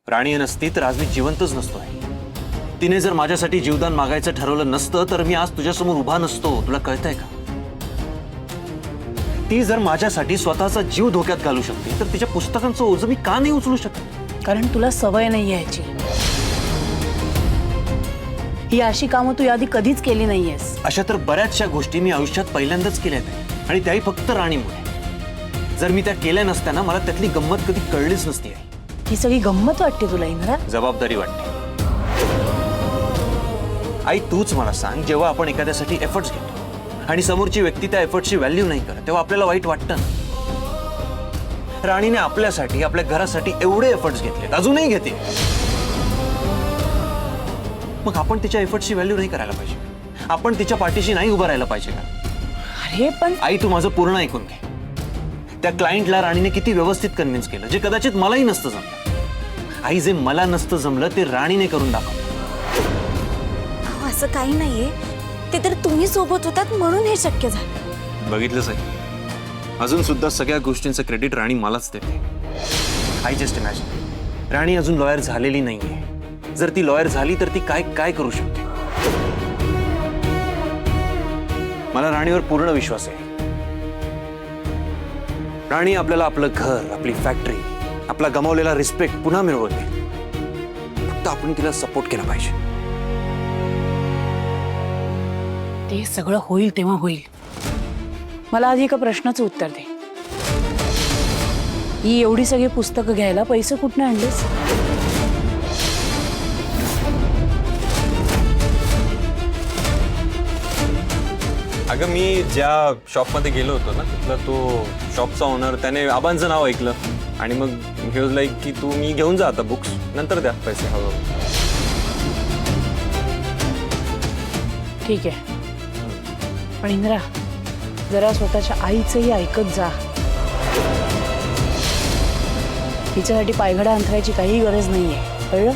राणी नसती तर आज मी जिवंतच नसतोय. तिने जर माझ्यासाठी जीवदान मागायचं ठरवलं नसतं तर मी आज तुझ्यासमोर उभा नसतो. तुला कळतंय का? ती जर माझ्यासाठी स्वतःचा जीव धोक्यात घालू शकते तर तिच्या पुस्तकांचं ओझं मी का नाही उचलू शकत? कारण तुला सवय नाही यायची. ही अशी कामं तू याआधी कधीच केली नाहीयेस. अशा तर बऱ्याचशा गोष्टी मी आयुष्यात पहिल्यांदाच केल्यात आहे आणि त्याही फक्त राणीमुळे. जर मी त्या केल्या नसत्या मला त्यातली गंमत कधी कळलीच नसती. ही सगळी गंमत वाटते तुला इंद्रा? जबाबदारी वाटते. आई तूच मला सांग, जेव्हा आपण एखाद्यासाठी एफर्ट्स घेतो आणि समोरची व्यक्ती त्या एफर्ट्सची व्हॅल्यू नाही करत तेव्हा आपल्याला वाईट वाटतं ना. राणीने आपल्यासाठी आपल्या घरासाठी एवढे एफर्ट्स घेतले, अजूनही घेते. मग आपण तिच्या एफर्ट्सची व्हॅल्यू नाही करायला पाहिजे? आपण तिच्या पाठीशी नाही उभं राहायला पाहिजे का? अरे पण आई तू माझं पूर्ण ऐकून घे. त्या क्लायंटला राणीने किती व्यवस्थित कन्व्हिन्स केलं जे कदाचित मलाही नसतं जमलं. आई जे मला नसतं जमलं ते राणीने करून दाखवलं. असं काही नाहीये, ते तर तुम्ही सोबत होतात म्हणून हे शक्य झालं. बघितलंच आहे, अजून सुद्धा सगळ्या गोष्टींचं क्रेडिट राणी मलाच देते. आय जस्ट इमॅजिन, राणी अजून लॉयर झालेली नाहीये. जर ती लॉयर झाली तर ती काय काय करू शकते? मला राणीवर पूर्ण विश्वास आहे. राणी आपल्याला आपलं घर, आपली फॅक्टरी, आपला गमावलेला रिस्पेक्ट पुन्हा मिळवते. फक्त आपण तिला सपोर्ट केला पाहिजे. ते सगळं होईल तेव्हा होईल. मला आधी एका प्रश्नाचं उत्तर दे. ही एवढी सगळी पुस्तकं घ्यायला पैसे कुठनं आणलेस? अगं मी ज्या शॉपमध्ये गेलो होतो ना तिथला तो शॉपचा ओनर त्याने आबांचं नाव ऐकलं आणि मग ही वॉज लाईक की तू मी घेऊन जा आता बुक्स, नंतर द्या पैसे हवं. ठीक आहे, पण इंद्रा जरा स्वतःच्या आईचंही ऐकत जा. तिच्यासाठी पायघडा अंतरायची काही गरज नाहीये, कळलं?